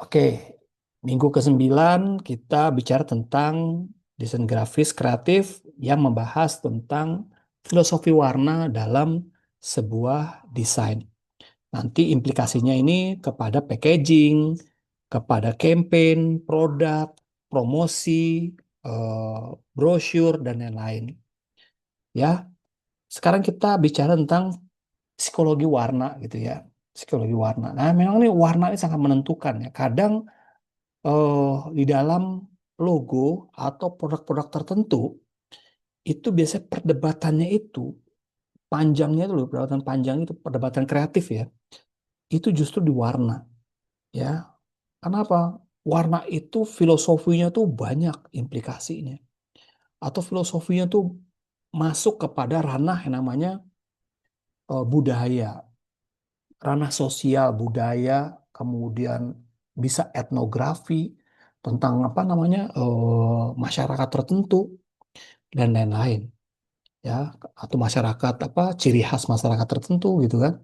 Oke, minggu ke-9 kita bicara tentang desain grafis kreatif yang membahas tentang filosofi warna dalam sebuah desain. Nanti implikasinya ini kepada packaging, kepada campaign, produk, promosi, brosur, dan lain-lain. Ya, sekarang kita bicara tentang psikologi warna gitu ya. Psikologi warna. Nah, memang ini warna ini sangat menentukan ya. Kadang di dalam logo atau produk-produk tertentu itu biasanya perdebatannya itu panjangnya itu loh, perdebatan panjang itu perdebatan kreatif ya. Itu justru di warna ya. Kenapa? Warna itu filosofinya tuh banyak implikasinya. Atau filosofinya tuh masuk kepada ranah yang namanya budaya, ranah sosial budaya, kemudian bisa etnografi tentang apa namanya masyarakat tertentu dan lain-lain ya, atau masyarakat apa ciri khas masyarakat tertentu gitu kan.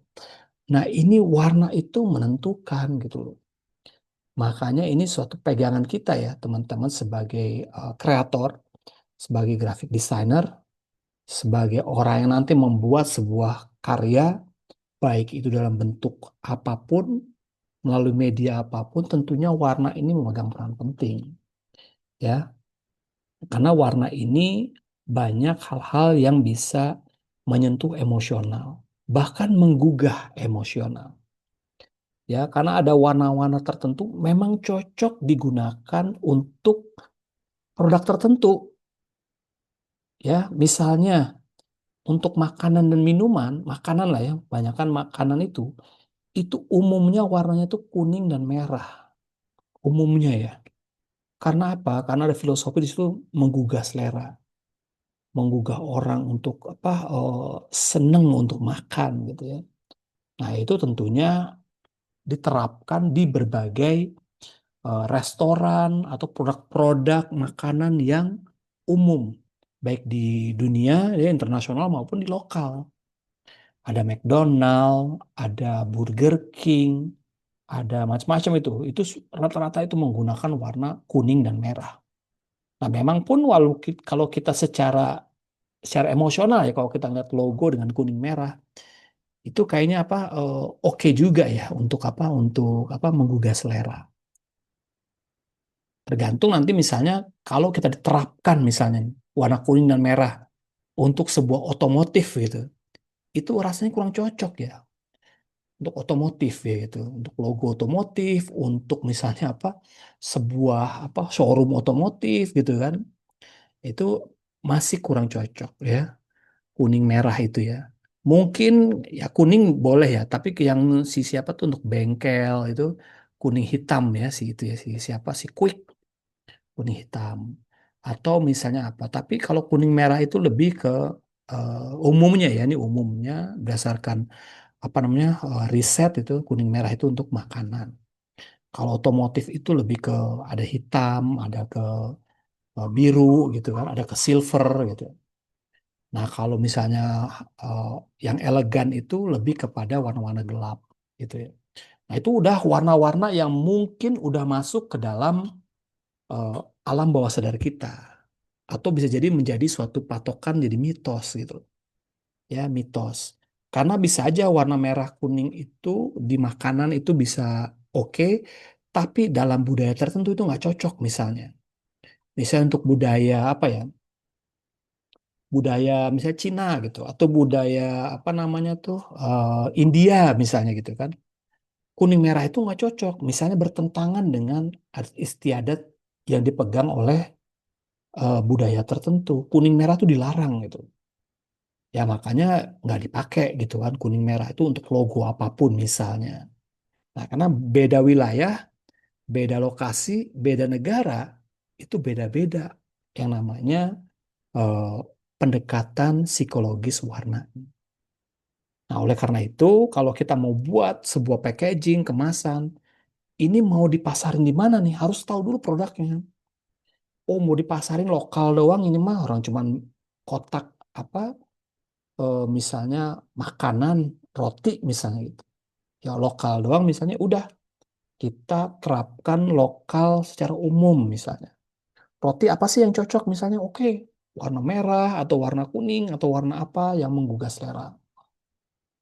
Nah, ini warna itu menentukan gitu loh. Makanya ini suatu pegangan kita ya teman-teman sebagai kreator, sebagai graphic designer, sebagai orang yang nanti membuat sebuah karya, baik itu dalam bentuk apapun, melalui media apapun, tentunya warna ini memegang peran penting ya. Karena warna ini banyak hal-hal yang bisa menyentuh emosional, bahkan menggugah emosional. Ya, karena ada warna-warna tertentu memang cocok digunakan untuk produk tertentu. Ya, misalnya untuk makanan dan minuman, makanan lah ya, banyakkan makanan itu umumnya warnanya itu kuning dan merah. Umumnya ya. Karena apa? Karena ada filosofi di situ menggugah selera, menggugah orang untuk apa seneng untuk makan gitu ya. Nah, itu tentunya diterapkan di berbagai restoran atau produk-produk makanan yang umum, baik di dunia ya internasional maupun di lokal. Ada McDonald, ada Burger King, ada macam-macam itu. Itu rata-rata itu menggunakan warna kuning dan merah. Nah, memang pun kalau kita secara emosional ya, kalau kita lihat logo dengan kuning merah itu kayaknya apa oke juga ya untuk apa menggugah selera. Tergantung nanti misalnya kalau kita diterapkan misalnya warna kuning dan merah untuk sebuah otomotif gitu, itu rasanya kurang cocok ya untuk otomotif ya gitu, untuk logo otomotif, untuk misalnya apa sebuah apa showroom otomotif gitu kan, itu masih kurang cocok ya kuning merah itu ya. Mungkin ya kuning boleh ya, tapi yang si siapa tuh untuk bengkel itu kuning hitam ya si itu ya si siapa si Quick kuning hitam. Atau misalnya apa? Tapi kalau kuning merah itu lebih ke umumnya ya, ini umumnya berdasarkan apa namanya riset itu kuning merah itu untuk makanan. Kalau otomotif itu lebih ke ada hitam, ada ke biru gitu kan, ada ke silver gitu. Nah, kalau misalnya eh, yang elegan itu lebih kepada warna-warna gelap gitu ya. Nah, itu udah warna-warna yang mungkin udah masuk ke dalam eh, alam bawah sadar kita. Atau bisa jadi menjadi suatu patokan jadi mitos gitu. Ya, mitos. Karena bisa aja warna merah kuning itu di makanan itu bisa oke, tapi dalam budaya tertentu itu nggak cocok misalnya. Misalnya untuk budaya apa ya? Budaya misalnya Cina gitu atau budaya apa namanya tuh India misalnya gitu kan kuning merah itu nggak cocok misalnya bertentangan dengan adat istiadat yang dipegang oleh budaya tertentu kuning merah tuh dilarang gitu ya makanya nggak dipakai gitu kan kuning merah itu untuk logo apapun misalnya. Nah, karena beda wilayah beda lokasi beda negara itu beda-beda yang namanya eh, pendekatan psikologis warna. Nah, oleh karena itu, kalau kita mau buat sebuah packaging, kemasan, ini mau dipasarin di mana nih? Harus tahu dulu produknya. Oh, mau dipasarin lokal doang, ini mah orang cuman kotak apa, misalnya makanan, roti misalnya gitu. Ya lokal doang misalnya, udah. kita terapkan lokal secara umum misalnya. Roti apa sih yang cocok misalnya? Oke, warna merah atau warna kuning atau warna apa yang menggugah selera.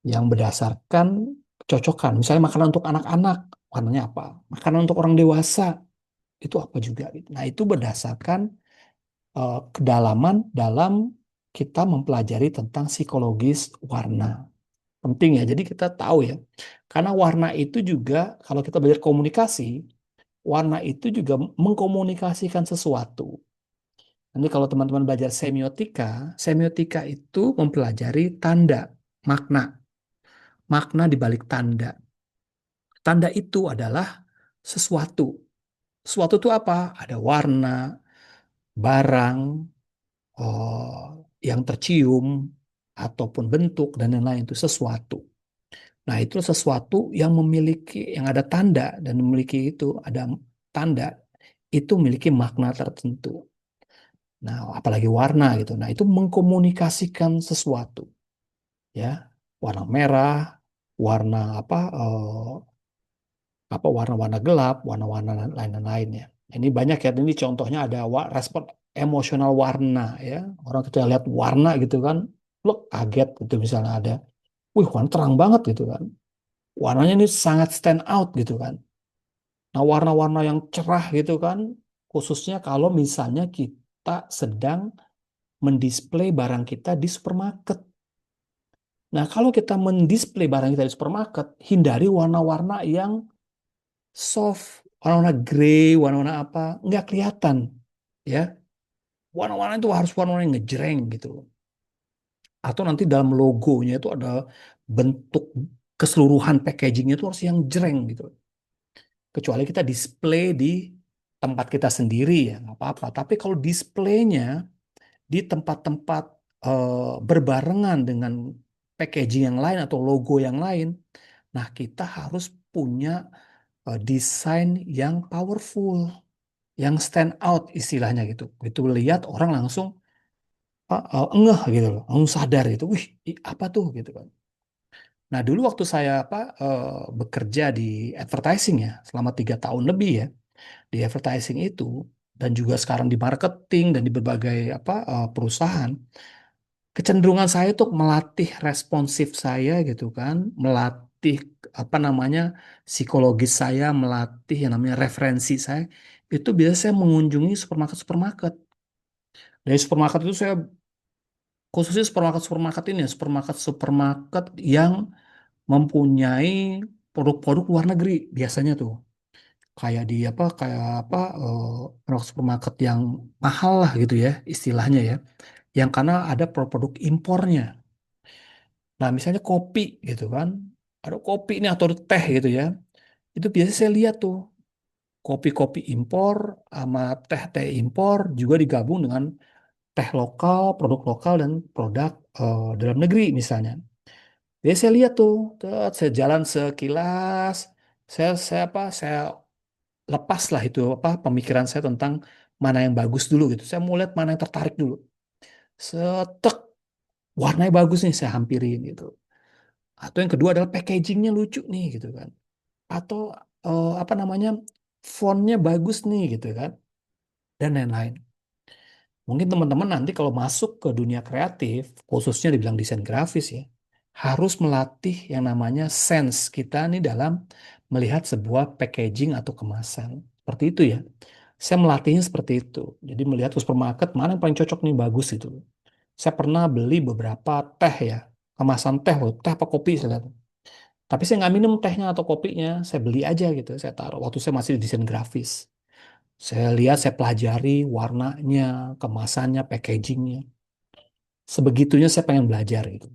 Yang berdasarkan kecocokan. Misalnya makanan untuk anak-anak, warnanya apa? Makanan untuk orang dewasa, itu apa juga. Nah, itu berdasarkan kedalaman dalam kita mempelajari tentang psikologis warna. Penting ya, jadi kita tahu ya. Karena warna itu juga, kalau kita belajar komunikasi, warna itu juga mengkomunikasikan sesuatu. Nanti kalau teman-teman belajar semiotika, semiotika itu mempelajari tanda, makna, makna di balik tanda. Tanda itu adalah sesuatu. Sesuatu itu apa? Ada warna, barang, yang tercium, ataupun bentuk, dan lain-lain itu sesuatu. Nah, itu sesuatu yang memiliki, yang ada tanda, dan memiliki itu, ada tanda, itu memiliki makna tertentu. Nah, apalagi warna gitu. Nah, itu mengkomunikasikan sesuatu. Ya, warna merah, warna apa warna-warna gelap, warna-warna lain-lain ya. Ini banyak ya. Ini contohnya ada respon emosional warna ya. Orang ketika lihat warna gitu kan, lo kaget gitu misalnya ada, wih warna terang banget gitu kan. Warnanya ini sangat stand out gitu kan. Nah warna-warna yang cerah gitu kan, khususnya kalau misalnya kita sedang mendisplay barang kita di supermarket. Nah kalau kita mendisplay barang kita di supermarket, hindari warna-warna yang soft, warna-warna grey, warna-warna apa, nggak kelihatan, ya. Warna-warna itu harus warna-warna yang ngejreng gitu. Atau nanti dalam logonya itu ada bentuk keseluruhan packagingnya itu harus yang jreng gitu. Kecuali kita display di tempat kita sendiri ya nggak apa-apa. Tapi kalau displaynya di tempat-tempat berbarengan dengan packaging yang lain atau logo yang lain, nah kita harus punya desain yang powerful, yang stand out istilahnya gitu. Itu lihat orang langsung ngeh gitu loh, langsung sadar gitu. Wih, apa tuh gitu kan. Nah, dulu waktu saya bekerja di advertising ya, selama 3 tahun lebih ya, di advertising itu, dan juga sekarang di marketing dan di berbagai perusahaan, kecenderungan saya untuk melatih responsif saya gitu kan, melatih apa namanya psikologis saya, melatih yang namanya referensi saya, itu biasanya saya mengunjungi supermarket-supermarket. Dari supermarket itu saya khususnya supermarket-supermarket ini ya, supermarket-supermarket yang mempunyai produk-produk luar negeri biasanya tuh kayak supermarket yang mahal lah gitu ya istilahnya ya, yang karena ada produk impornya. Nah misalnya kopi gitu kan, ada kopi ini atau teh gitu ya, itu biasanya saya lihat tuh kopi-kopi impor sama teh-teh impor juga digabung dengan teh lokal, produk lokal, dan produk dalam negeri misalnya. Jadi saya lihat tuh, saya jalan sekilas, saya lepas lah itu pemikiran saya tentang mana yang bagus dulu gitu. Saya mau lihat mana yang tertarik dulu. Setek, warnanya bagus nih, saya hampirin gitu. Atau yang kedua adalah packagingnya lucu nih gitu kan. Atau apa namanya, fontnya bagus nih gitu kan, dan lain-lain. Mungkin teman-teman nanti kalau masuk ke dunia kreatif, khususnya dibilang desain grafis ya, harus melatih yang namanya sense kita nih dalam melihat sebuah packaging atau kemasan. Seperti itu ya. Saya melatihnya seperti itu. Jadi melihat ke supermarket mana yang paling cocok nih bagus itu. Saya pernah beli beberapa teh ya, kemasan teh, loh, teh apa kopi saya lihat. Tapi saya nggak minum tehnya atau kopinya, saya beli aja gitu. Saya taruh waktu saya masih di desain grafis. Saya lihat, saya pelajari warnanya, kemasannya, packagingnya. Sebegitunya saya pengen belajar gitu.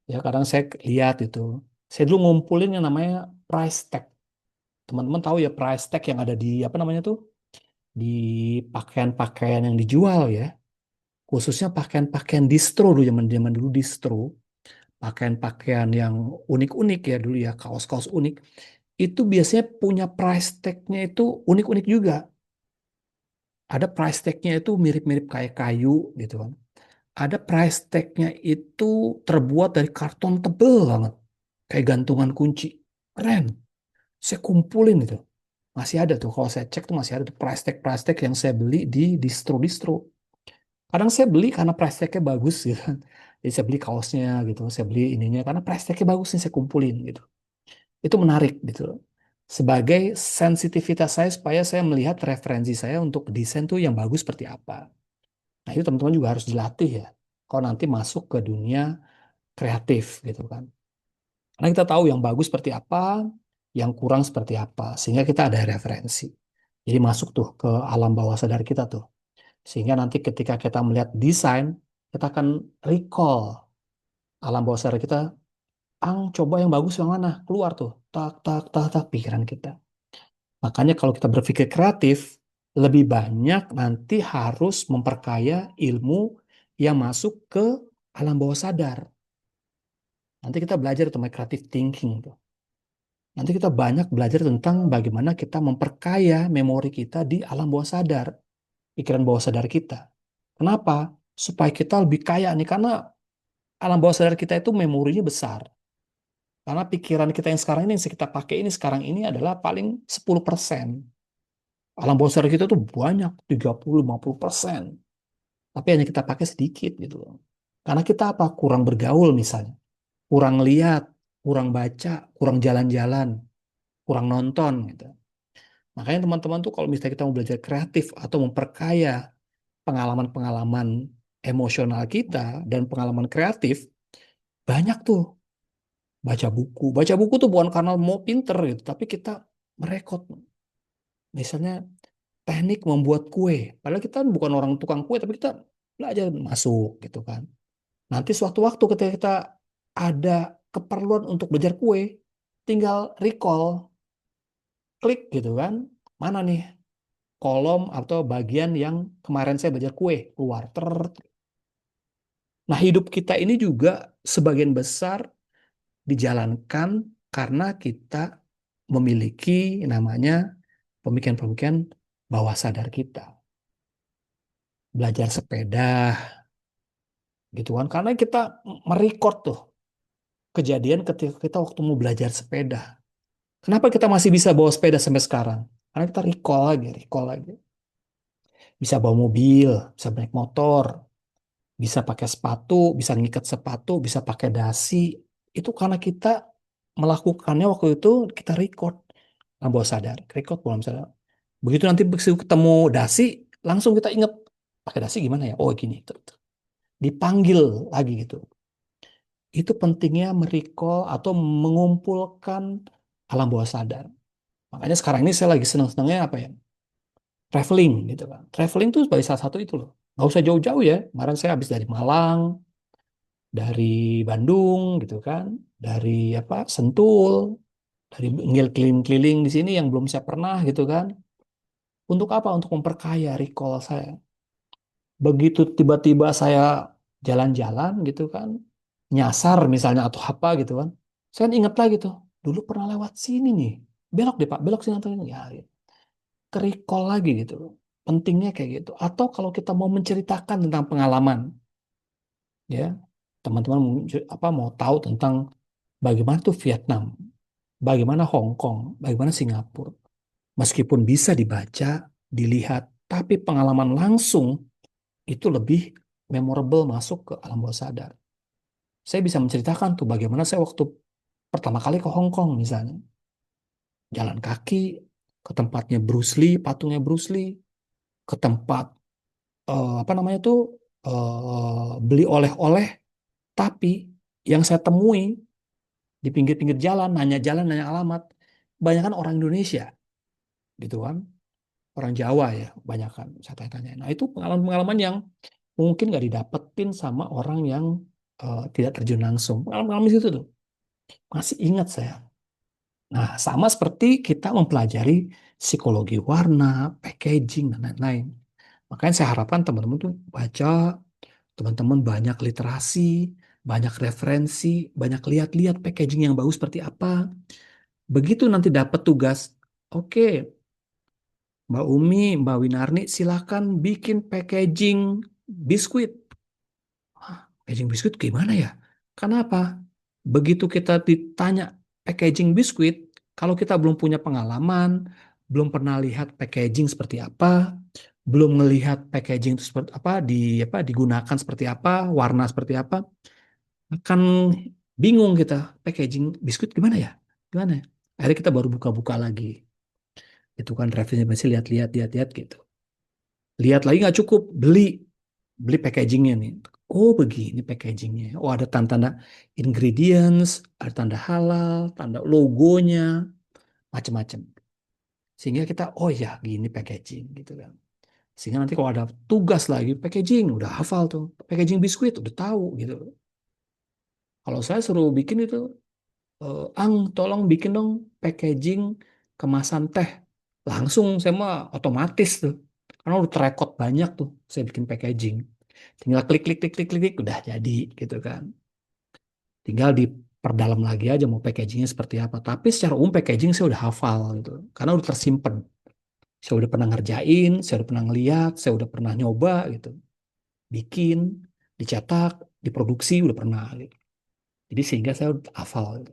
Ya kadang saya lihat itu. Saya dulu ngumpulin yang namanya price tag. Teman-teman tahu ya price tag yang ada di apa namanya tuh? Di pakaian-pakaian yang dijual ya. Khususnya pakaian-pakaian distro dulu, zaman-zaman dulu distro. Pakaian-pakaian yang unik-unik ya dulu ya, kaos-kaos unik. Itu biasanya punya price tag-nya itu unik-unik juga. Ada price tag-nya itu mirip-mirip kayak kayu gitu kan. Ada price tag-nya itu terbuat dari karton tebel banget. Kayak gantungan kunci. Keren. Saya kumpulin itu. Masih ada tuh, kalau saya cek tuh masih ada tuh price tag yang saya beli di distro-distro. Kadang saya beli karena price tag-nya bagus gitu kan. Jadi saya beli kaosnya gitu, saya beli ininya karena price tag-nya bagus nih saya kumpulin gitu. Itu menarik gitu loh. Sebagai sensitivitas saya supaya saya melihat referensi saya untuk desain tuh yang bagus seperti apa. Nah itu teman-teman juga harus dilatih ya. Kalau nanti masuk ke dunia kreatif gitu kan. Karena kita tahu yang bagus seperti apa, yang kurang seperti apa. Sehingga kita ada referensi. Jadi masuk tuh ke alam bawah sadar kita tuh. Sehingga nanti ketika kita melihat desain, kita akan recall alam bawah sadar kita. Coba yang bagus yang mana? Keluar tuh. Tak, tak, tak, tak, pikiran kita. Makanya kalau kita berpikir kreatif, lebih banyak nanti harus memperkaya ilmu yang masuk ke alam bawah sadar. Nanti kita belajar tentang creative thinking tuh. Nanti kita banyak belajar tentang bagaimana kita memperkaya memori kita di alam bawah sadar, pikiran bawah sadar kita. Kenapa? Supaya kita lebih kaya nih, karena alam bawah sadar kita itu memorinya besar. Karena pikiran kita yang sekarang ini, yang kita pakai ini sekarang ini adalah paling 10%. Alam bawah sadar kita tuh banyak, 30-50%. Tapi hanya kita pakai sedikit gitu loh. Karena kita apa? Kurang bergaul misalnya. Kurang lihat, kurang baca, kurang jalan-jalan, kurang nonton gitu. Makanya teman-teman tuh kalau misalnya kita mau belajar kreatif atau memperkaya pengalaman-pengalaman emosional kita dan pengalaman kreatif, banyak tuh baca buku. Baca buku tuh bukan karena mau pinter gitu, tapi kita merekod. Misalnya teknik membuat kue. Padahal kita bukan orang tukang kue, tapi kita belajar masuk gitu kan. Nanti suatu waktu ketika kita ada keperluan untuk belajar kue, tinggal recall, klik gitu kan. Mana nih kolom atau bagian yang kemarin saya belajar kue, keluar. Nah, hidup kita ini juga sebagian besar dijalankan karena kita memiliki namanya pemikiran-pemikiran bawah sadar kita. Belajar sepeda, gitu kan. Karena kita merecord tuh kejadian ketika kita waktu mau belajar sepeda. Kenapa kita masih bisa bawa sepeda sampai sekarang? Karena kita recall lagi, recall lagi. Bisa bawa mobil, bisa naik motor, bisa pakai sepatu, bisa ngikat sepatu, bisa pakai dasi. Itu karena kita melakukannya waktu itu kita record nggak bawah sadar, record bawah sadar. Begitu nanti ketemu dasi, langsung kita ingat pakai dasi gimana ya? Oh gini, dipanggil lagi gitu. Itu pentingnya merecall atau mengumpulkan alam bawah sadar. Makanya sekarang ini saya lagi senang-senangnya apa ya? Traveling gitu kan. Traveling tuh sebagai salah satu itu loh. Nggak usah jauh-jauh ya. Kemarin saya habis dari Malang, dari Bandung gitu kan, dari apa Sentul, dari keliling-keliling di sini yang belum saya pernah gitu kan. Untuk apa? Untuk memperkaya recall saya. Begitu tiba-tiba saya jalan-jalan gitu kan, nyasar misalnya atau apa gitu kan, saya ingat lagi tuh, dulu pernah lewat sini nih, belok deh Pak, belok sini atau ini, ya ke recall lagi gitu. Pentingnya kayak gitu. Atau kalau kita mau menceritakan tentang pengalaman, ya teman-teman apa mau tahu tentang bagaimana tuh Vietnam, bagaimana Hong Kong, bagaimana Singapura. Meskipun bisa dibaca, dilihat, tapi pengalaman langsung itu lebih memorable masuk ke alam bawah sadar. Saya bisa menceritakan tuh bagaimana saya waktu pertama kali ke Hong Kong misalnya. Jalan kaki ke tempatnya Bruce Lee, patungnya Bruce Lee, ke tempat apa namanya tuh beli oleh-oleh, tapi yang saya temui di pinggir-pinggir jalan, nanya alamat, kebanyakan orang Indonesia gitu kan, orang Jawa ya, kebanyakan saya tanya-tanya. Nah itu pengalaman-pengalaman yang mungkin nggak didapetin sama orang yang tidak terjun langsung. Pengalaman-pengalaman itu tuh masih ingat saya. Nah sama seperti kita mempelajari psikologi warna, packaging dan lain-lain. Makanya saya harapkan teman-teman tuh baca, teman-teman banyak literasi, banyak referensi, banyak lihat-lihat packaging yang bagus seperti apa. Begitu nanti dapat tugas, oke, Mbak Umi, Mbak Winarni, silakan bikin packaging biskuit. Hah, packaging biskuit gimana ya? Kenapa? Begitu kita ditanya packaging biskuit, Kalau kita belum punya pengalaman, belum pernah lihat packaging seperti apa, belum melihat packaging itu seperti apa, digunakan seperti apa, warna seperti apa, akan bingung kita packaging biskuit gimana ya, gimana ya. Akhirnya kita baru buka-buka lagi, itu kan referensi masih lihat-lihat, lihat-lihat gitu. Lihat lagi nggak cukup, beli beli packagingnya nih. Oh begini packagingnya. Oh ada tanda-tanda ingredients, ada tanda halal, tanda logonya, macam-macam. Sehingga kita, oh ya gini packaging gitu kan. Sehingga nanti kalau ada tugas lagi packaging, udah hafal tuh. Packaging biskuit udah tahu gitu. Kalau saya suruh bikin itu, Ang tolong bikin dong packaging kemasan teh. Langsung saya mah otomatis tuh. Karena udah terekod banyak tuh saya bikin packaging. Tinggal klik klik klik klik klik klik, udah jadi gitu kan. Tinggal diperdalam lagi aja mau packagingnya seperti apa. Tapi secara umum packaging saya udah hafal gitu. Karena udah tersimpen. Saya udah pernah ngerjain, saya udah pernah ngeliat, saya udah pernah nyoba gitu. Bikin, dicetak, diproduksi udah pernah gitu. Jadi sehingga saya udah hafal gitu.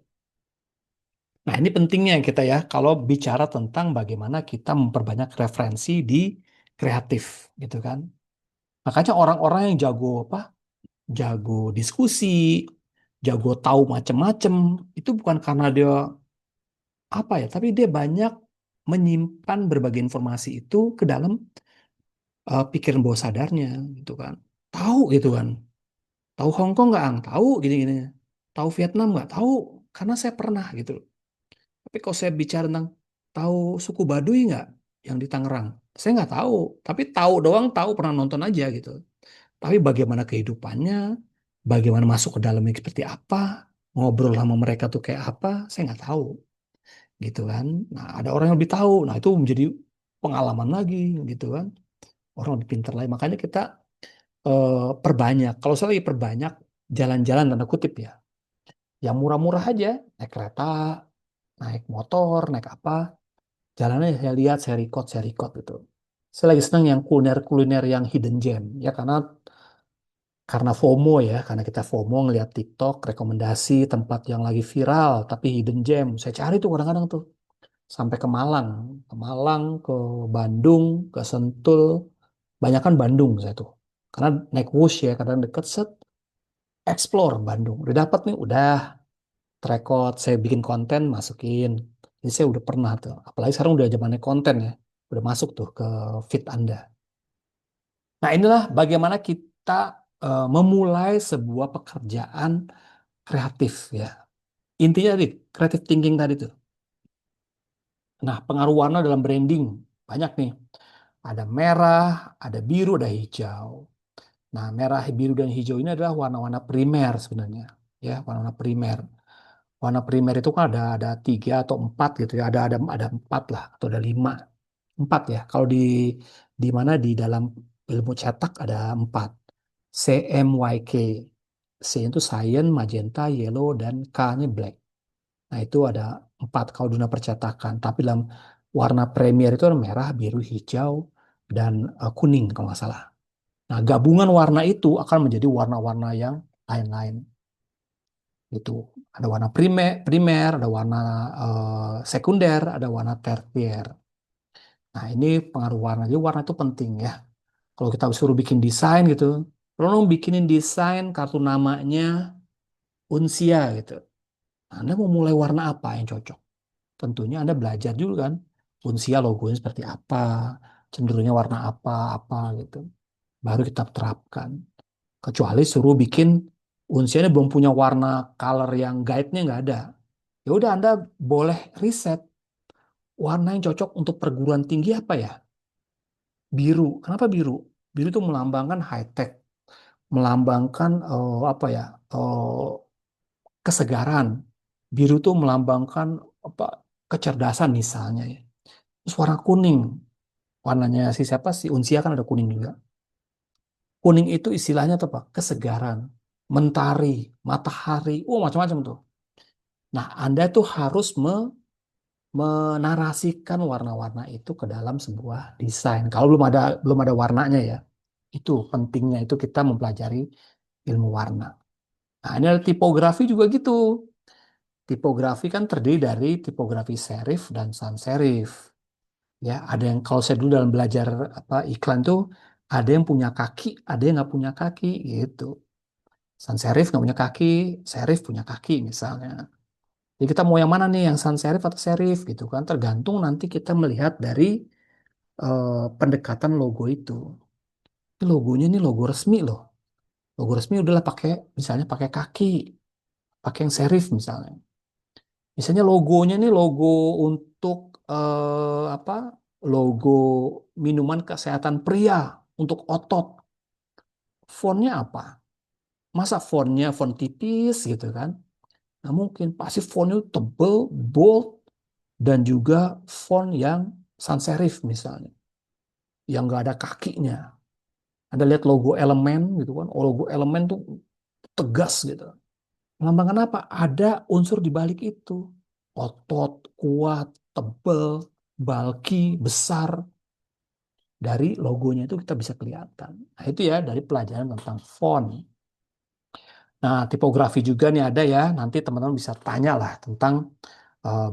Nah, ini pentingnya kita ya kalau bicara tentang bagaimana kita memperbanyak referensi di kreatif gitu kan. Makanya orang-orang yang jago apa? Jago diskusi, jago tahu macem-macem, itu bukan karena dia apa ya, tapi dia banyak menyimpan berbagai informasi itu ke dalam pikiran bawah sadarnya gitu kan. Tahu gitu kan. Tahu Hong Kong nggak, Ang? Tahu gini-gini. Tahu Vietnam nggak? Tahu karena saya pernah gitu. Tapi kalau saya bicara tentang tahu suku Baduy nggak yang di Tangerang, saya nggak tahu. Tapi tahu doang, tahu pernah nonton aja gitu. Tapi bagaimana kehidupannya, bagaimana masuk ke dalamnya seperti apa, ngobrol sama mereka tuh kayak apa, saya nggak tahu gitu kan. Nah ada orang yang lebih tahu, nah itu menjadi pengalaman lagi gitu kan. Orang lebih pintar lagi. Makanya kita perbanyak. Kalau saya lagi perbanyak jalan-jalan tanda kutip ya, yang murah-murah aja, naik kereta, naik motor, naik apa, jalannya saya lihat, saya record gitu. Saya lagi senang yang kuliner-kuliner yang hidden gem ya karena FOMO ya, karena kita FOMO ngeliat TikTok rekomendasi tempat yang lagi viral tapi hidden gem. Saya cari tuh kadang-kadang tuh sampai ke Malang, ke Bandung, ke Sentul, banyak kan Bandung saya tuh. Karena naik Wush ya, kadang deket set, explore Bandung. Udah dapat nih, udah record, saya bikin konten, masukin. Jadi saya udah pernah tuh. Apalagi sekarang udah zamannya konten ya. Udah masuk tuh ke feed Anda. Nah inilah bagaimana kita memulai sebuah pekerjaan kreatif ya. Intinya tadi, creative thinking tadi tuh. Nah pengaruh warna dalam branding. Banyak nih. Ada merah, ada biru, ada hijau. Nah merah, biru, dan hijau ini adalah warna-warna primer sebenarnya. Ya, warna-warna primer. Warna primer itu kan ada tiga atau empat gitu ya. Ada empat lah atau ada lima. Empat ya. Kalau di mana di dalam ilmu cetak ada empat. CMYK. C itu cyan, magenta, yellow, dan K-nya black. Nah itu ada empat kalau dunia percetakan. Tapi dalam warna premier itu ada merah, biru, hijau, dan kuning kalau nggak salah. Nah gabungan warna itu akan menjadi warna-warna yang lain-lain. Itu ada warna primer, ada warna sekunder, ada warna tersier. Nah, ini pengaruh warna. Jadi warna itu penting ya. Kalau kita suruh bikin desain gitu, tolong bikinin desain kartu namanya Unsia gitu. Nah, Anda mau mulai warna apa yang cocok? Tentunya Anda belajar dulu kan. Unsia logonya seperti apa, cenderungnya warna apa gitu. Baru kita terapkan. Kecuali suruh bikin Unsia ini belum punya warna color yang guide-nya nggak ada. Ya udah Anda boleh riset warna yang cocok untuk perguruan tinggi apa ya? Biru. Kenapa biru? Biru itu melambangkan high tech, melambangkan apa ya? Kesegaran. Biru itu melambangkan apa? Kecerdasan misalnya ya. Terus warna kuning. Warnanya si siapa sih? Unsia kan ada kuning juga. Kuning itu istilahnya apa? Kesegaran, mentari, matahari, macam-macam tuh. Nah, Anda tuh harus menarasikan warna-warna itu ke dalam sebuah desain. Kalau belum ada warnanya ya, itu pentingnya itu kita mempelajari ilmu warna. Nah, ini ada tipografi juga gitu. tipografi kan terdiri dari tipografi serif dan sans serif. Ya, ada yang kalau saya dulu dalam belajar apa iklan tuh ada yang punya kaki, ada yang nggak punya kaki gitu. Sans serif nggak punya kaki, serif punya kaki misalnya. Jadi kita mau yang mana nih, yang sans serif atau serif gitu kan? Tergantung nanti kita melihat dari pendekatan logo itu. Ini logonya nih logo resmi loh. Logo resmi udahlah pakai misalnya pakai kaki, pakai yang serif misalnya. Misalnya logonya nih logo untuk apa? Logo minuman kesehatan pria untuk otot. Fontnya apa? Masa fontnya font tipis gitu kan? Nah mungkin pasti fontnya tebel, bold, dan juga font yang sans serif misalnya, yang nggak ada kakinya. Ada lihat logo elemen gitu kan? Oh, logo elemen tuh tegas gitu. Melambangkan apa? Ada unsur di balik itu. Otot, kuat, tebel, bulky, besar. Dari logonya itu kita bisa kelihatan. Nah, itu ya dari pelajaran tentang font. Nah, tipografi juga nih ada ya. Nanti teman-teman bisa tanya lah tentang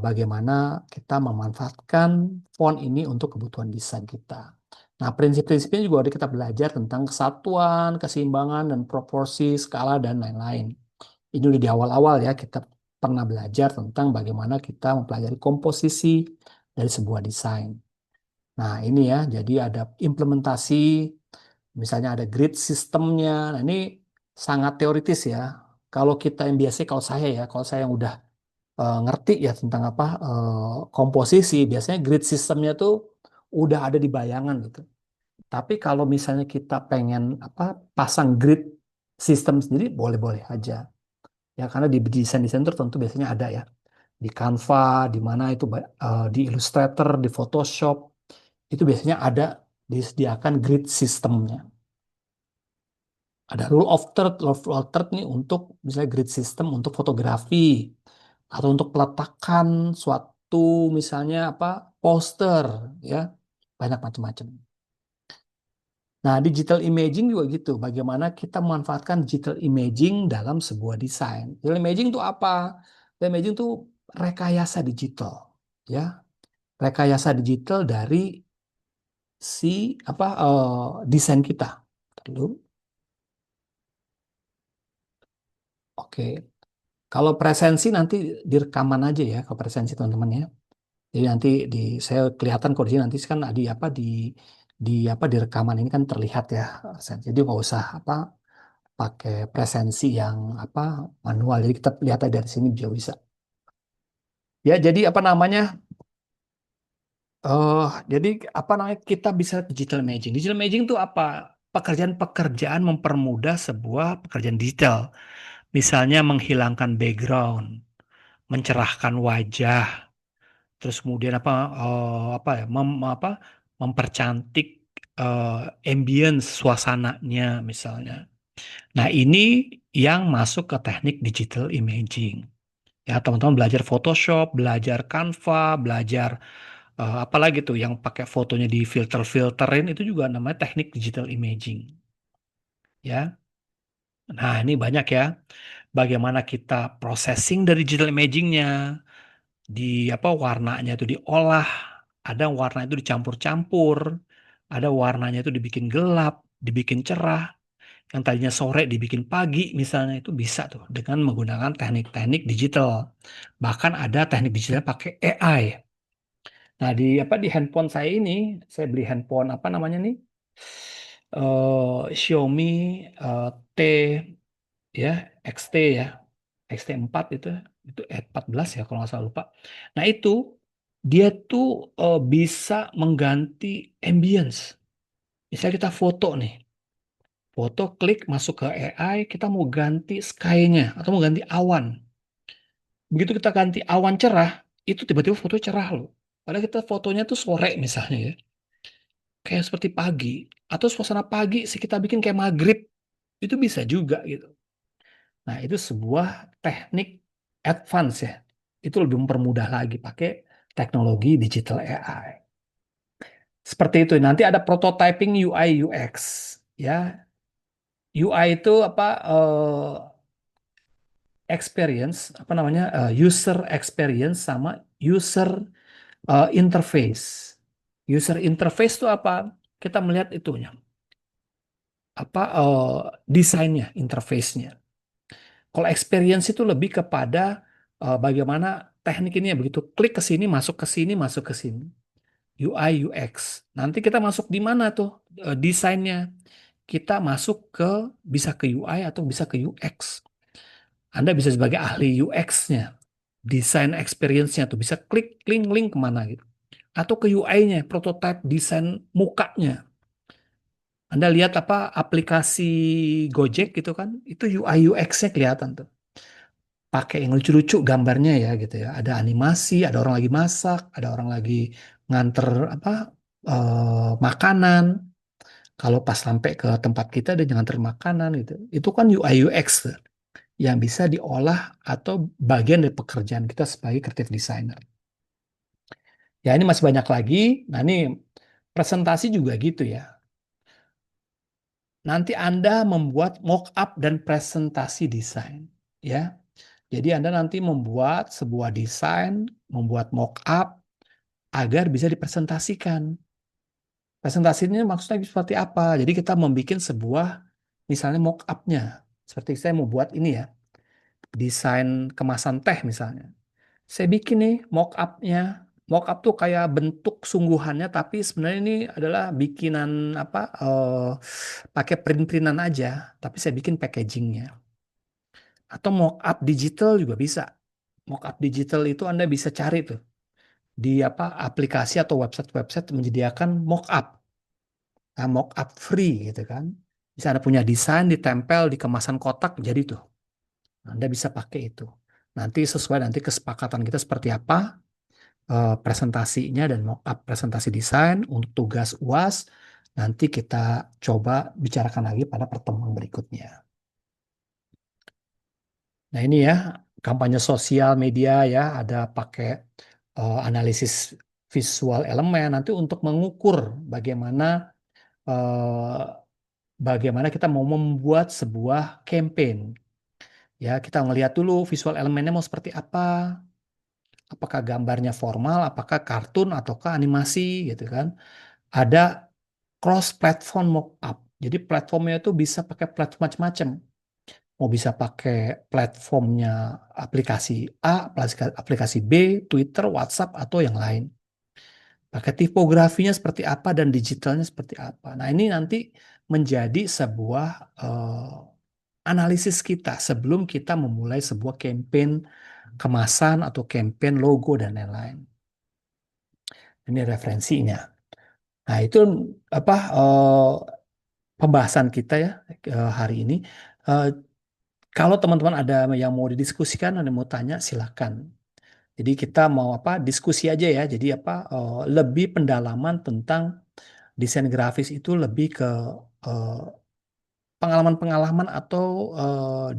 bagaimana kita memanfaatkan font ini untuk kebutuhan desain kita. Nah, prinsip-prinsipnya juga udah kita belajar tentang kesatuan, keseimbangan, dan proporsi, skala, dan lain-lain. Ini udah di awal-awal ya, kita pernah belajar tentang bagaimana kita mempelajari komposisi dari sebuah desain. Nah, ini ya, jadi ada implementasi, misalnya ada grid sistemnya. Nah, ini sangat teoritis ya. Kalau kita yang biasa, kalau saya yang udah ngerti ya tentang apa komposisi, biasanya grid sistemnya tuh udah ada di bayangan gitu. Tapi kalau misalnya kita pengen apa pasang grid sistem sendiri, boleh-boleh aja. Ya karena di desain-desain tertentu biasanya ada ya. Di Canva, di mana itu di Illustrator, di Photoshop, itu biasanya ada disediakan grid sistemnya. Ada rule of third nih untuk misalnya grid system untuk fotografi atau untuk peletakan suatu misalnya apa poster ya banyak macam-macam. Nah, digital imaging juga gitu. Bagaimana kita memanfaatkan digital imaging dalam sebuah desain. Digital imaging itu apa? Digital imaging itu rekayasa digital, ya. Rekayasa digital dari si apa desain kita. Lalu, oke. Kalau presensi nanti direkaman aja ya, kalau presensi teman-teman ya. Jadi nanti di saya kelihatan kok di sini nanti kan di apa di rekaman ini kan terlihat ya. Jadi nggak usah apa pakai presensi yang apa manual. Jadi kita lihat aja dari sini juga bisa. Ya, jadi apa namanya? eh jadi apa namanya? Kita bisa digital imaging. Digital imaging itu apa? Pekerjaan-pekerjaan mempermudah sebuah pekerjaan digital. Misalnya menghilangkan background, mencerahkan wajah, terus kemudian apa ya? Mempercantik ambience suasananya misalnya. Nah, ini yang masuk ke teknik digital imaging. Ya, teman-teman belajar Photoshop, belajar Canva, belajar apa lagi tuh yang pakai fotonya di filter-filterin itu juga namanya teknik digital imaging. Ya, nah ini banyak ya. Bagaimana kita processing dari digital imagingnya, di apa warnanya itu diolah, ada warna itu dicampur-campur, ada warnanya itu dibikin gelap, dibikin cerah, yang tadinya sore dibikin pagi misalnya itu bisa tuh dengan menggunakan teknik-teknik digital. Bahkan ada teknik digital pakai AI. Nah, di apa di handphone saya ini, saya beli handphone apa namanya nih? Xiaomi T ya, XT ya. XT4 itu 14 ya kalau nggak salah lupa. Nah, itu dia tuh bisa mengganti ambience. Misalnya kita foto nih. Foto klik masuk ke AI, kita mau ganti sky-nya atau mau ganti awan. Begitu kita ganti awan cerah, itu tiba-tiba foto cerah loh. Padahal kita fotonya tuh sore misalnya ya, kayak seperti pagi. Atau suasana pagi sih kita bikin kayak maghrib, itu bisa juga gitu. Nah itu sebuah teknik advance ya. Itu lebih mempermudah lagi pakai teknologi digital AI. Seperti itu. Nanti ada prototyping UI UX ya. UI itu apa? experience, apa namanya, user experience sama user interface. User interface itu apa? Kita melihat itunya, apa desainnya, interface-nya. Kalau experience itu lebih kepada bagaimana teknik ini ya, begitu klik ke sini, masuk ke sini, masuk ke sini. UI, UX. Nanti kita masuk di mana tuh desainnya? Kita masuk ke bisa ke UI atau bisa ke UX. Anda bisa sebagai ahli UX-nya, design experience-nya tuh bisa klik link kemana gitu. Atau ke UI-nya, prototype desain mukanya. Anda lihat apa aplikasi Gojek gitu kan, itu UI UX-nya kelihatan tuh. Pakai yang lucu-lucu gambarnya ya gitu ya. Ada animasi, ada orang lagi masak, ada orang lagi nganter apa makanan. Kalau pas sampai ke tempat kita ada yang nganter makanan gitu. Itu kan UI UX tuh, yang bisa diolah atau bagian dari pekerjaan kita sebagai creative designer. Ya ini masih banyak lagi. Nah ini presentasi juga gitu ya. Nanti Anda membuat mock-up dan presentasi desain. Ya, jadi Anda nanti membuat sebuah desain, membuat mock-up agar bisa dipresentasikan. Presentasinya maksudnya seperti apa? Jadi kita membuat sebuah, misalnya mock-up-nya. Seperti saya mau buat ini ya, desain kemasan teh misalnya. Saya bikin nih mock-up-nya. Mock-up tuh kayak bentuk sungguhannya, tapi sebenarnya ini adalah bikinan apa? Pakai print-printan aja, tapi saya bikin packagingnya. Atau mock-up digital juga bisa. Mock-up digital itu Anda bisa cari tuh di apa aplikasi atau website-website menyediakan mock-up. Nah, mock-up free gitu kan. Bisa Anda punya desain ditempel di kemasan kotak jadi tuh. Anda bisa pakai itu. Nanti sesuai nanti kesepakatan kita seperti apa presentasinya dan mock-up presentasi desain untuk tugas UAS nanti kita coba bicarakan lagi pada pertemuan berikutnya. Nah ini ya kampanye sosial media ya ada pakai analisis visual elemen nanti untuk mengukur bagaimana eh, bagaimana kita mau membuat sebuah campaign. Ya kita ngelihat dulu visual elemennya mau seperti apa. Apakah gambarnya formal, apakah kartun ataukah animasi gitu kan. Ada cross platform mockup. Jadi platformnya itu bisa pakai platform macam-macam. Mau bisa pakai platformnya aplikasi A, aplikasi B, Twitter, WhatsApp, atau yang lain. Pakai tipografinya seperti apa dan digitalnya seperti apa. Nah ini nanti menjadi sebuah analisis kita sebelum kita memulai sebuah campaign kemasan atau campaign logo dan lain-lain. Ini referensinya. Nah itu apa pembahasan kita ya hari ini. Eh, Kalau teman-teman ada yang mau didiskusikan, ada yang mau tanya, silakan. Jadi kita mau apa? Diskusi aja ya. Jadi apa? Lebih pendalaman tentang desain grafis itu lebih ke eh, pengalaman-pengalaman atau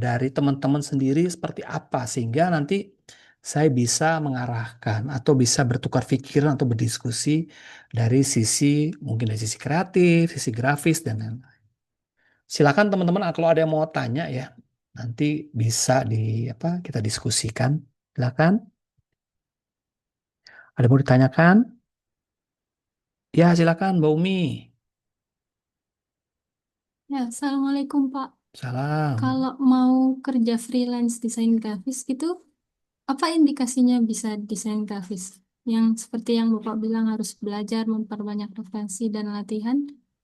dari teman-teman sendiri seperti apa sehingga nanti saya bisa mengarahkan atau bisa bertukar pikiran atau berdiskusi dari sisi mungkin dari sisi kreatif, sisi grafis dan lain-lain. Silakan teman-teman kalau ada yang mau tanya ya, nanti bisa di apa kita diskusikan. Silakan. Ada yang mau ditanyakan? Ya, silakan Mbak Umi. Ya, Assalamualaikum Pak. Salam. Kalau mau kerja freelance desain grafis gitu, apa indikasinya bisa desain grafis? Yang seperti yang Bapak bilang harus belajar, memperbanyak referensi dan latihan,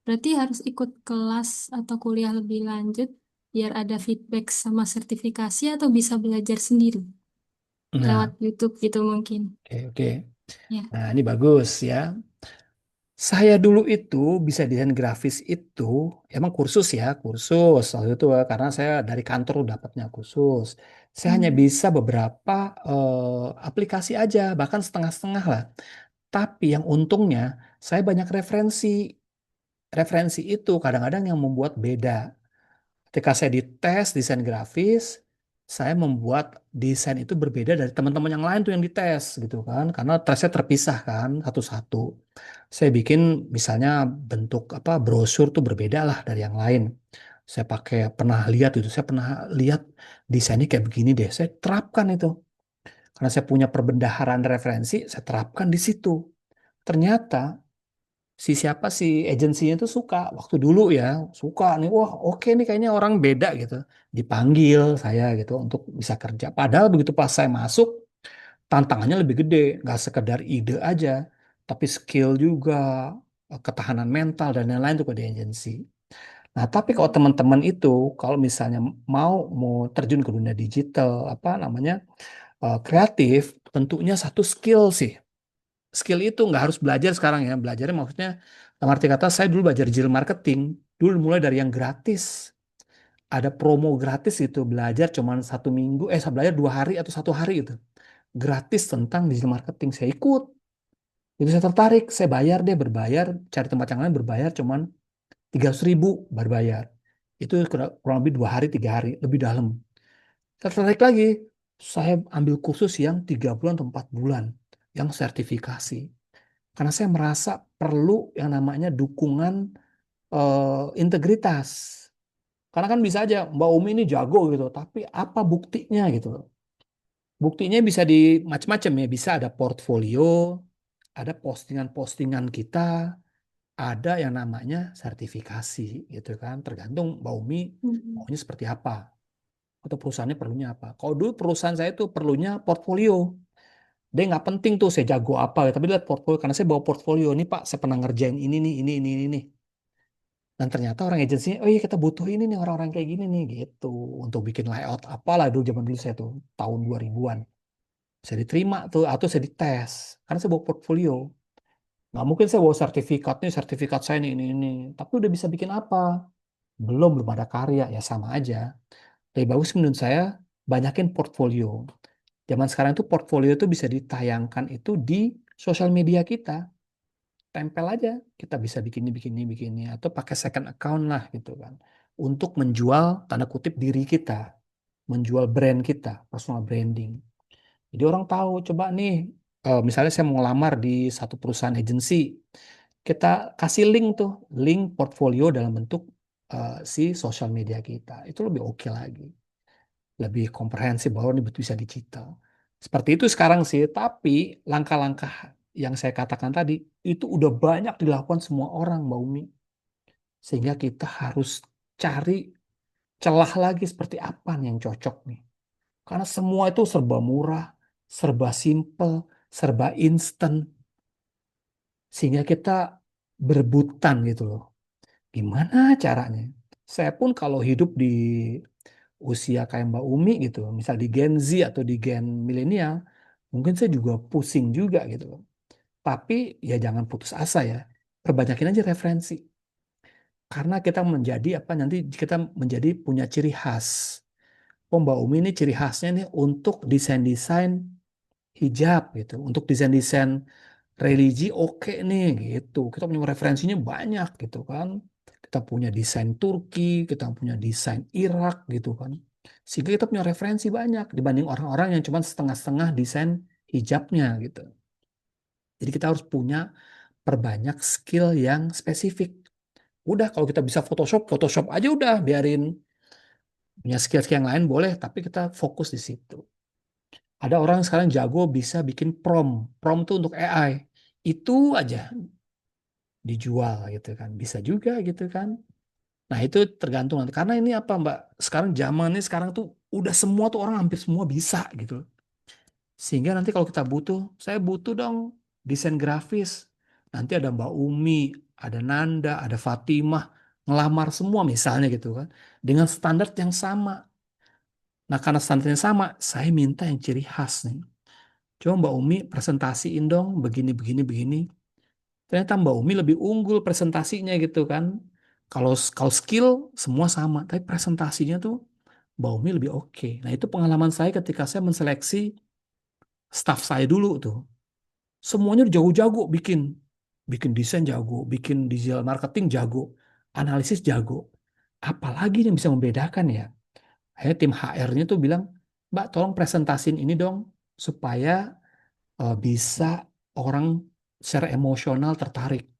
berarti harus ikut kelas atau kuliah lebih lanjut biar ada feedback sama sertifikasi atau bisa belajar sendiri lewat Nah, YouTube gitu mungkin. oke oke. Ya. Nah, ini bagus ya. Saya dulu itu bisa desain grafis itu emang kursus ya, kursus waktu itu karena saya dari kantor dapatnya kursus. Saya hanya Hmm. bisa beberapa aplikasi aja, bahkan setengah-setengah lah. Tapi yang untungnya saya banyak referensi. Referensi itu kadang-kadang yang membuat beda. Ketika saya dites desain grafis, saya membuat desain itu berbeda dari teman-teman yang lain tuh yang dites gitu kan. Karena tesnya terpisah kan satu-satu. Saya bikin misalnya bentuk apa brosur tuh berbeda lah dari yang lain. Saya pakai pernah lihat itu, saya pernah lihat desainnya kayak begini deh. Saya terapkan itu. Karena saya punya perbendaharaan referensi, saya terapkan di situ. Ternyata si siapa si agensinya itu suka waktu dulu ya, suka nih, wah oke nih kayaknya orang beda gitu. Dipanggil saya gitu untuk bisa kerja. Padahal begitu pas saya masuk, tantangannya lebih gede, nggak sekedar ide aja, tapi skill juga, ketahanan mental dan lain-lain tuh di agensi. Nah, tapi kalau teman-teman itu, kalau misalnya mau terjun ke dunia digital, apa namanya, kreatif, tentunya satu skill sih. Skill itu nggak harus belajar sekarang ya. Belajarnya maksudnya, dalam arti kata saya dulu belajar digital marketing, dulu mulai dari yang gratis. Ada promo gratis itu, belajar cuma 1 minggu, saya belajar 2 hari atau 1 hari itu. Gratis tentang digital marketing, saya ikut. Itu saya tertarik, saya bayar deh, berbayar, cari tempat yang lain berbayar cuman 300.000 baru bayar. Itu kurang lebih 2 hari, 3 hari, lebih dalam. Saya tertarik lagi, saya ambil kursus yang 3 bulan atau 4 bulan, yang sertifikasi. Karena saya merasa perlu yang namanya dukungan integritas. Karena kan bisa aja Mbak Umi ini jago gitu, tapi apa buktinya gitu loh. Buktinya bisa di macam-macam ya, bisa ada portfolio, ada postingan-postingan kita, ada yang namanya sertifikasi gitu kan. Tergantung Mbak Umi Hmm. maunya seperti apa atau perusahaannya perlunya apa. Kalau dulu perusahaan saya itu perlunya portfolio. Dia nggak penting tuh saya jago apa, tapi lihat portfolio karena saya bawa portfolio nih Pak, saya pernah ngerjain ini nih, ini nih. Dan ternyata orang agensinya, oh iya kita butuh ini nih orang-orang kayak gini nih gitu untuk bikin layout apalah dulu zaman dulu saya tuh tahun 2000-an. Saya diterima tuh atau saya dites karena saya bawa portfolio. Nggak mungkin saya bawa sertifikatnya, sertifikat saya ini. Tapi udah bisa bikin apa? Belum ada karya, ya sama aja. Lebih bagus menurut saya banyakin portfolio. Zaman sekarang itu portfolio itu bisa ditayangkan itu di sosial media kita. Tempel aja, kita bisa bikin ini, atau pakai second account lah gitu kan. Untuk menjual tanda kutip diri kita, menjual brand kita, personal branding. Jadi orang tahu, coba nih, misalnya saya mau ngelamar di satu perusahaan agensi, kita kasih link tuh, link portfolio dalam bentuk si sosial media kita. Itu lebih oke lagi, lebih komprehensif bahwa ini betul bisa digital. Seperti itu sekarang sih, tapi langkah-langkah yang saya katakan tadi itu udah banyak dilakukan semua orang, Mbak Umi. Sehingga kita harus cari celah lagi seperti apa nih yang cocok nih. Karena semua itu serba murah, serba simple, serba instan. Sehingga kita berebutan gitu loh. Gimana caranya? Saya pun kalau hidup di usia kayak Mbak Umi gitu, misal di Gen Z atau di Gen milenial, mungkin saya juga pusing juga gitu loh. Tapi ya jangan putus asa ya. Perbanyakin aja referensi. Karena kita menjadi apa nanti kita menjadi punya ciri khas. Oh Mbak Umi ini ciri khasnya nih untuk desain-desain hijab gitu. Untuk desain-desain religi oke nih gitu. Kita punya referensinya banyak gitu kan. Kita punya desain Turki, kita punya desain Irak gitu kan. Sehingga kita punya referensi banyak dibanding orang-orang yang cuma setengah-setengah desain hijabnya gitu. Jadi kita harus punya perbanyak skill yang spesifik. Udah kalau kita bisa Photoshop, Photoshop aja udah biarin punya skill-skill yang lain boleh, tapi kita fokus di situ. Ada orang sekarang jago bisa bikin prompt tuh untuk AI. Itu aja dijual gitu kan. Bisa juga gitu kan. Nah, itu tergantung nanti. Karena ini apa, Mbak? Sekarang zamannya sekarang tuh udah semua tuh orang hampir semua bisa gitu. Sehingga nanti kalau kita butuh, saya butuh dong desain grafis. Nanti ada Mbak Umi, ada Nanda, ada Fatimah, ngelamar semua misalnya gitu kan. Dengan standar yang sama. Nah, karena standarnya sama, saya minta yang ciri khas nih. Coba Mbak Umi presentasiin dong begini begini begini. Ternyata Mbak Umi lebih unggul presentasinya gitu kan. Kalau kalau skill semua sama, tapi presentasinya tuh Mbak Umi lebih oke. Nah, itu pengalaman saya ketika saya menseleksi staff saya dulu tuh. Semuanya jago-jago bikin bikin desain jago, bikin digital marketing jago, analisis jago. Apalagi yang bisa membedakan ya? Akhirnya tim HR-nya tuh bilang, Mbak tolong presentasiin ini dong supaya bisa orang secara emosional tertarik.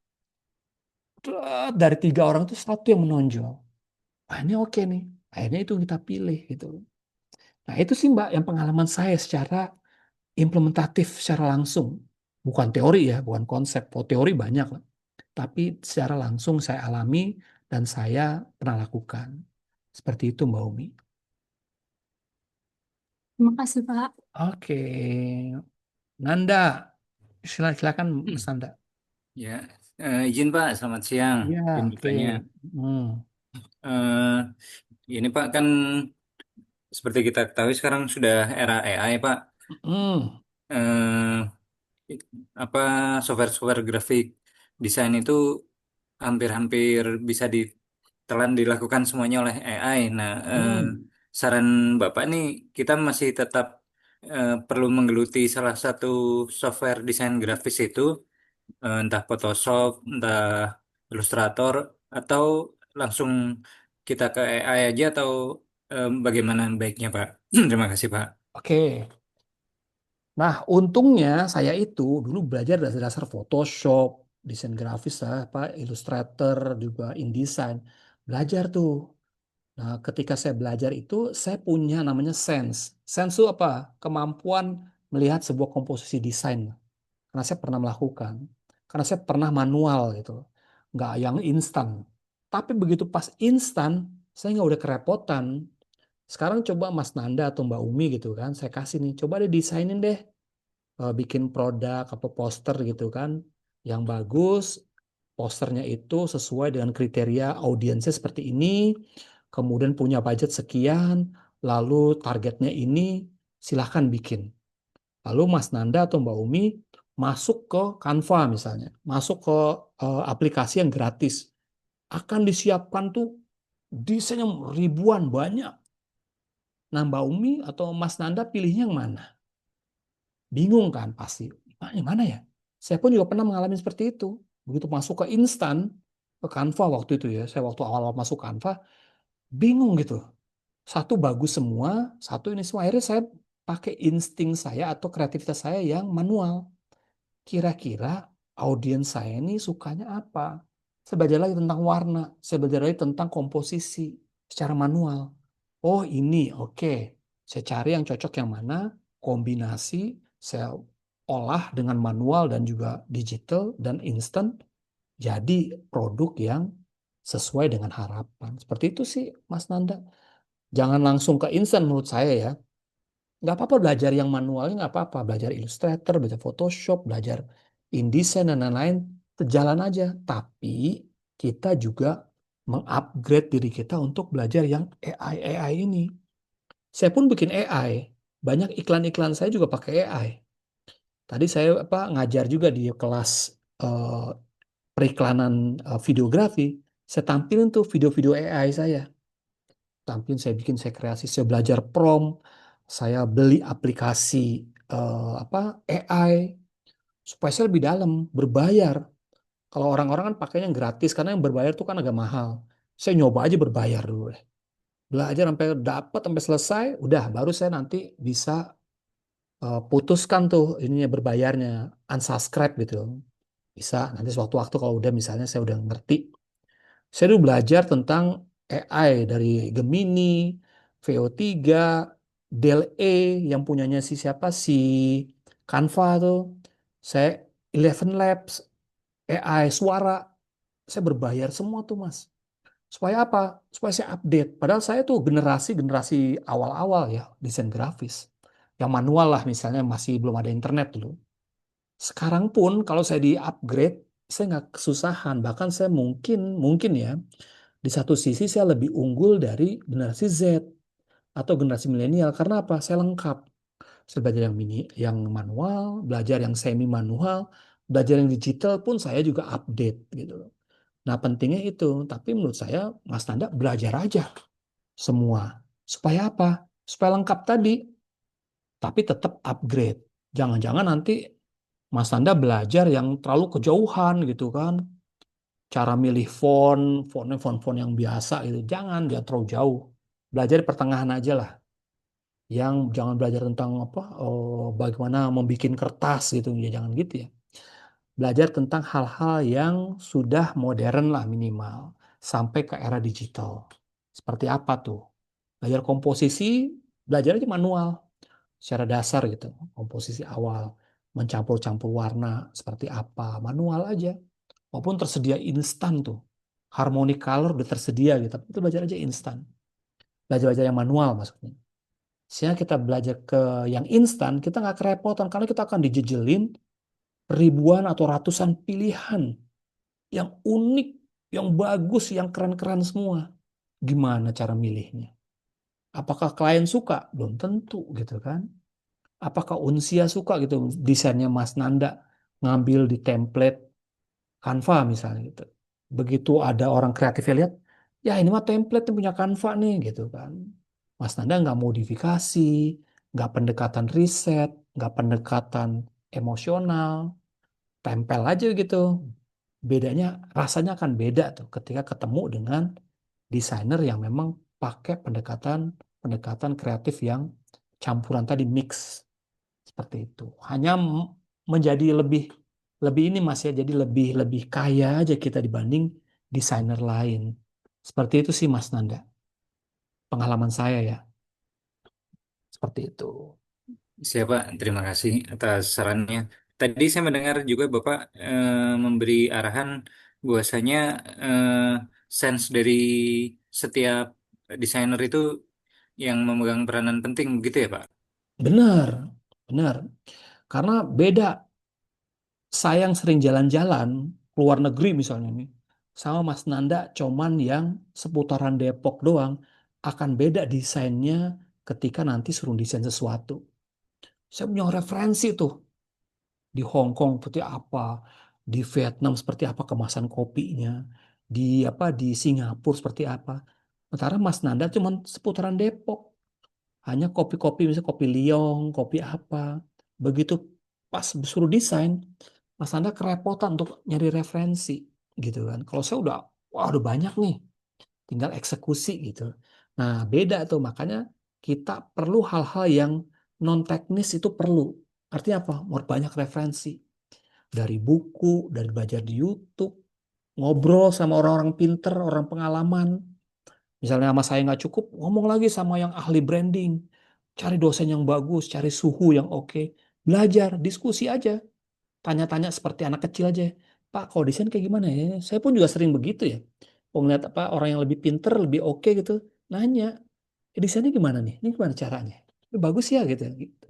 Dari 3 orang itu satu yang menonjol. Wah, ini oke nih. Akhirnya itu kita pilih gitu. Nah, itu sih Mbak yang pengalaman saya secara implementatif secara langsung. Bukan teori ya, bukan konsep. Oh, teori banyak lah. Tapi secara langsung saya alami dan saya pernah lakukan. Seperti itu Mbak Umi. Terima kasih, Pak. Oke, Nanda, silakan Hmm. Mas Nanda. Ya, izin Pak, selamat siang. Ya, Izin oke. bertanya. Hmm. Eh, ini Pak kan seperti kita ketahui sekarang sudah era AI Pak. Hmm. Eh, apa software-software grafik desain itu hampir-hampir bisa ditelan dilakukan semuanya oleh AI. Nah, Hmm. saran Bapak nih kita masih tetap perlu menggeluti salah satu software desain grafis itu, entah Photoshop, entah Illustrator, atau langsung kita ke AI aja atau bagaimana baiknya Pak? Terima kasih Pak. Oke. Nah, untungnya saya itu dulu belajar dasar-dasar Photoshop, desain grafis, apa, Illustrator, juga InDesign. Belajar tuh. Nah, ketika saya belajar itu, saya punya namanya sense. Sense itu apa? Kemampuan melihat sebuah komposisi desain. Karena saya pernah melakukan. Karena saya pernah manual gitu. Nggak yang instan. Tapi begitu pas instan, saya nggak udah kerepotan. Sekarang coba Mas Nanda atau Mbak Umi gitu kan, saya kasih nih, coba deh desainin deh, bikin produk atau poster gitu kan, yang bagus, posternya itu sesuai dengan kriteria audiensnya seperti ini, kemudian punya budget sekian, lalu targetnya ini, silahkan bikin. Lalu Mas Nanda atau Mbak Umi masuk ke Canva misalnya, masuk ke aplikasi yang gratis, akan disiapkan tuh desain yang ribuan banyak. Nah, Mbak Umi atau Mas Nanda pilihnya yang mana? Bingung kan pasti. Yang mana ya? Saya pun juga pernah mengalami seperti itu. Begitu masuk ke instan, ke Canva waktu itu ya, saya waktu awal-awal masuk Canva, bingung gitu. Satu bagus semua, satu ini semua. Akhirnya saya pakai insting saya atau kreativitas saya yang manual. Kira-kira audiens saya ini sukanya apa? Saya belajar lagi tentang warna, saya belajar lagi tentang komposisi secara manual. Oh ini, oke. Saya cari yang cocok yang mana, kombinasi, saya olah dengan manual dan juga digital dan instant, jadi produk yang sesuai dengan harapan. Seperti itu sih, Mas Nanda. Jangan langsung ke instant menurut saya ya. Nggak apa-apa belajar yang manualnya, nggak apa-apa. Belajar Illustrator, belajar Photoshop, belajar InDesign, dan lain-lain. Jalan aja. Tapi kita juga mengupgrade diri kita untuk belajar yang AI ini. Saya pun bikin AI. Banyak iklan-iklan saya juga pakai AI. Tadi saya apa ngajar juga di kelas eh, periklanan videografi. Saya tampilin tuh video-video AI saya. Tampilin, saya bikin, saya kreasi, saya belajar prompt, saya beli aplikasi apa AI supaya saya lebih dalam, berbayar. Kalau orang-orang kan pakainya yang gratis karena yang berbayar tuh kan agak mahal. Saya nyoba aja berbayar dulu deh. Belajar sampai dapat sampai selesai, udah baru saya nanti bisa putuskan tuh ininya berbayarnya, unsubscribe gitu. Bisa nanti suatu waktu kalau udah misalnya saya udah ngerti. Saya dulu belajar tentang AI dari Gemini, VO3, DALL-E yang punyanya si siapa si Canva tuh. Saya Eleven Labs, AI suara, saya berbayar semua tuh Mas. Supaya apa? Supaya saya update. Padahal saya tuh generasi-generasi awal-awal ya desain grafis. Yang manual lah misalnya masih belum ada internet dulu. Sekarang pun kalau saya di upgrade, saya nggak kesusahan. Bahkan saya mungkin mungkin ya di satu sisi saya lebih unggul dari generasi Z atau generasi milenial. Karena apa? Saya lengkap. Saya belajar yang yang manual, belajar yang semi manual, belajar yang digital pun saya juga update gitu loh. Nah, pentingnya itu. Tapi menurut saya Mas Nanda belajar aja semua. Supaya apa? Supaya lengkap tadi, tapi tetap upgrade. Jangan-jangan nanti Mas Nanda belajar yang terlalu kejauhan gitu kan. Cara milih fontnya font-font yang biasa gitu. Jangan dia terlalu jauh. Belajar di pertengahan aja lah. Yang jangan belajar tentang apa, bagaimana membuat kertas gitu. Ya jangan gitu ya. Belajar tentang hal-hal yang sudah modern lah minimal. Sampai ke era digital. Seperti apa tuh? Belajar komposisi, belajar aja manual secara dasar gitu. Komposisi awal, mencampur-campur warna seperti apa, manual aja. Maupun tersedia instan tuh. Harmonic color udah tersedia gitu. Tapi itu belajar aja instan. Belajar-belajar yang manual maksudnya. Sehingga kita belajar ke yang instan, kita nggak kerepotan karena kita akan dijejelin ribuan atau ratusan pilihan yang unik, yang bagus, yang keren-keren semua. Gimana cara milihnya? Apakah klien suka? Belum tentu gitu kan. Apakah Unsia suka gitu desainnya Mas Nanda ngambil di template Canva misalnya gitu. Begitu ada orang kreatif yang lihat, ya ini mah template yang punya Canva nih gitu kan. Mas Nanda nggak modifikasi, nggak pendekatan riset, nggak pendekatan emosional, tempel aja gitu. Bedanya rasanya akan beda tuh ketika ketemu dengan desainer yang memang pakai pendekatan pendekatan kreatif yang campuran tadi mix seperti itu. Hanya menjadi lebih lebih ini Mas ya, jadi lebih lebih kaya aja kita dibanding desainer lain. Seperti itu sih Mas Nanda. Pengalaman saya ya, seperti itu. Siapa? Terima kasih atas sarannya. Tadi saya mendengar juga Bapak memberi arahan bahwasanya eh, sense dari setiap desainer itu yang memegang peranan penting begitu ya Pak? Benar, benar. Karena beda. Saya yang sering jalan-jalan keluar negeri misalnya nih, sama Mas Nanda cuman yang seputaran Depok doang, akan beda desainnya ketika nanti suruh desain sesuatu. Saya punya referensi tuh di Hong Kong seperti apa, di Vietnam seperti apa kemasan kopinya, di apa di Singapura seperti apa. Sementara Mas Nanda cuma seputaran Depok, hanya kopi-kopi misalnya kopi Liong, kopi apa. Begitu pas suruh desain, Mas Nanda kerepotan untuk nyari referensi gitu kan. Kalau saya udah, wah udah banyak nih, tinggal eksekusi gitu. Nah beda tuh, makanya kita perlu hal-hal yang non teknis itu perlu. Artinya apa? Mau banyak referensi dari buku, dari belajar di YouTube, ngobrol sama orang-orang pinter, orang pengalaman. Misalnya sama saya nggak cukup, ngomong lagi sama yang ahli branding. Cari dosen yang bagus, cari suhu yang oke. Belajar, diskusi aja. Tanya-tanya seperti anak kecil aja. Pak, kalau desain kayak gimana ya? Saya pun juga sering begitu ya. Kalau ngeliat apa orang yang lebih pinter, lebih oke gitu, nanya, desainnya gimana nih? Ini gimana caranya? Ini bagus ya gitu. Gitu.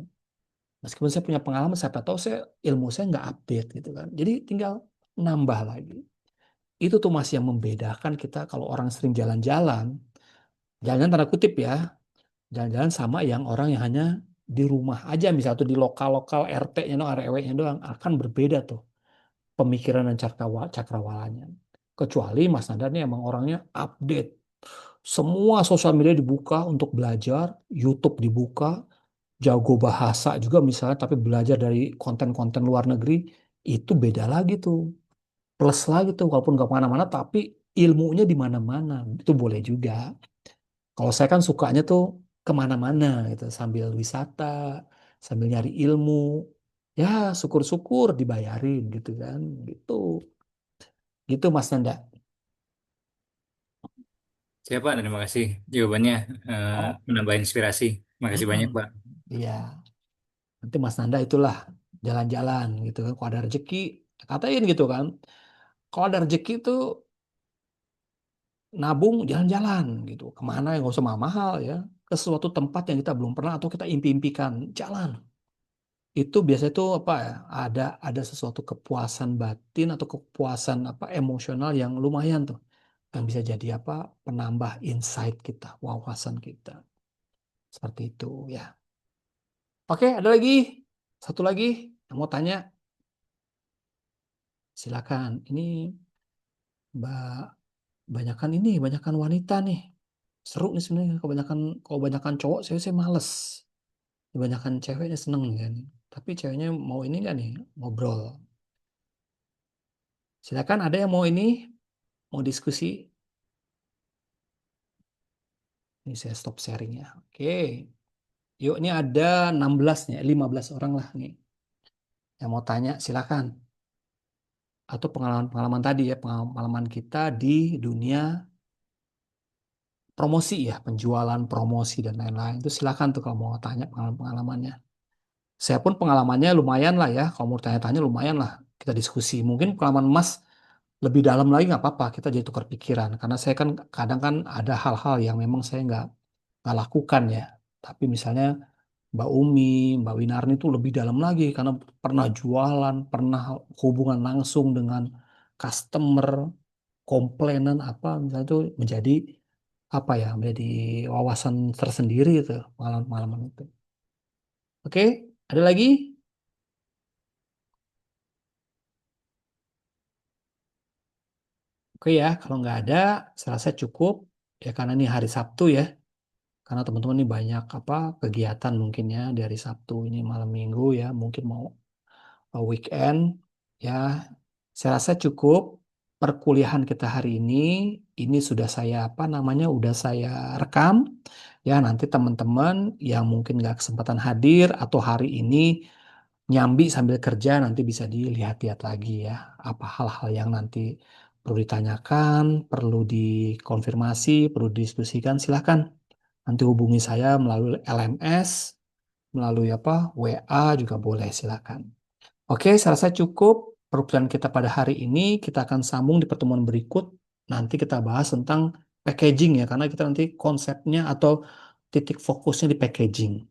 Meskipun saya punya pengalaman, siapa tahu saya ilmu saya nggak update gitu kan. Jadi tinggal nambah lagi. Itu tuh masih yang membedakan kita kalau orang sering jalan-jalan, jalan tanda kutip ya, jalan-jalan sama yang orang yang hanya di rumah aja, misalnya tuh di lokal-lokal RT-nya doang, RW-nya doang, akan berbeda tuh pemikiran dan cakrawalanya. Kecuali Mas Nanda nih emang orangnya update. Semua sosial media dibuka untuk belajar, YouTube dibuka, jago bahasa juga misalnya, tapi belajar dari konten-konten luar negeri, itu beda lagi tuh. Plus lagi tuh, walaupun nggak kemana-mana, tapi ilmunya di mana-mana. Itu boleh juga. Kalau saya kan sukanya tuh kemana-mana gitu, sambil wisata, sambil nyari ilmu. Ya, syukur-syukur dibayarin gitu kan. Gitu. Gitu Mas Nanda. Siapa? Terima kasih jawabannya Oh, menambah inspirasi. Makasih mm-mm. banyak Pak. Iya. Nanti Mas Nanda itulah jalan-jalan gitu kan. Kalau ada rezeki, katain gitu kan. Kalau ada rezeki tuh nabung jalan-jalan gitu. Kemana yang nggak usah mahal-mahal ya. Ke suatu tempat yang kita belum pernah atau kita impi-impikan. Jalan. Itu biasanya tuh apa ya? Ada sesuatu kepuasan batin atau kepuasan apa emosional yang lumayan tuh. Yang bisa jadi apa? Penambah insight kita, wawasan kita. Seperti itu ya. Oke, ada lagi. Satu lagi yang mau tanya. Silakan. Ini Mbak, banyakan ini, banyakan wanita nih. Seru nih sebenarnya. Kebanyakan cowok, saya males. Kebanyakan ceweknya seneng kan. Tapi ceweknya mau ini nggak nih ngobrol. Silakan ada yang mau ini, mau diskusi. Ini saya stop sharing ya. Oke. Yuk, ini ada 16 nih, 15 orang lah nih. Yang mau tanya silakan. Atau pengalaman-pengalaman tadi ya, pengalaman kita di dunia promosi ya, penjualan, promosi dan lain-lain. Itu silakan tuh kalau mau tanya pengalaman-pengalamannya. Saya pun pengalamannya lumayan lah ya. Kalau mau tanya-tanya lumayan lah. Kita diskusi. Mungkin pengalaman Mas lebih dalam lagi nggak apa-apa. Kita jadi tukar pikiran. Karena saya kan kadang kan ada hal-hal yang memang saya nggak lakukan ya. Tapi misalnya Mbak Umi, Mbak Winarni itu lebih dalam lagi karena pernah jualan, pernah hubungan langsung dengan customer, komplainan apa misalnya itu menjadi apa ya, menjadi wawasan tersendiri itu pengalaman-pengalaman itu. Oke, ada lagi? Oke ya, kalau nggak ada, saya rasa cukup ya karena ini hari Sabtu ya. Karena teman-teman ini banyak apa kegiatan mungkin ya dari Sabtu ini malam Minggu ya, mungkin mau weekend ya. Saya rasa cukup perkuliahan kita hari ini. Ini sudah saya apa namanya, udah saya rekam ya. Nanti teman-teman yang mungkin nggak kesempatan hadir atau hari ini nyambi sambil kerja nanti bisa dilihat-lihat lagi ya. Apa hal-hal yang nanti perlu ditanyakan, perlu dikonfirmasi, perlu didiskusikan, silahkan. Nanti hubungi saya melalui LMS, melalui apa WA juga boleh, silakan. Oke, saya rasa cukup perbuatan kita pada hari ini. Kita akan sambung di pertemuan berikut. Nanti kita bahas tentang packaging ya, karena kita nanti konsepnya atau titik fokusnya di packaging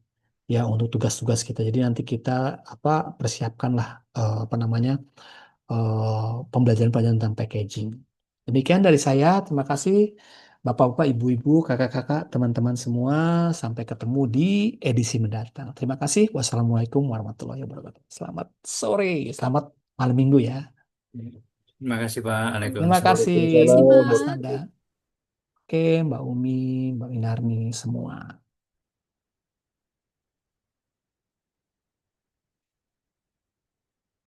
ya untuk tugas-tugas kita. Jadi nanti kita apa persiapkanlah apa namanya pembelajaran-pembelajaran tentang packaging. Demikian dari saya. Terima kasih Bapak-bapak, Ibu-ibu, Kakak-kakak, teman-teman semua. Sampai ketemu di edisi mendatang. Terima kasih. Wassalamualaikum warahmatullahi wabarakatuh. Selamat sore, selamat malam minggu ya. Terima kasih Pak. Terima Waalaikumsalam. kasih Terima kasih, Mas Pak. Nanda. Oke, Mbak Umi, Mbak Inarni semua.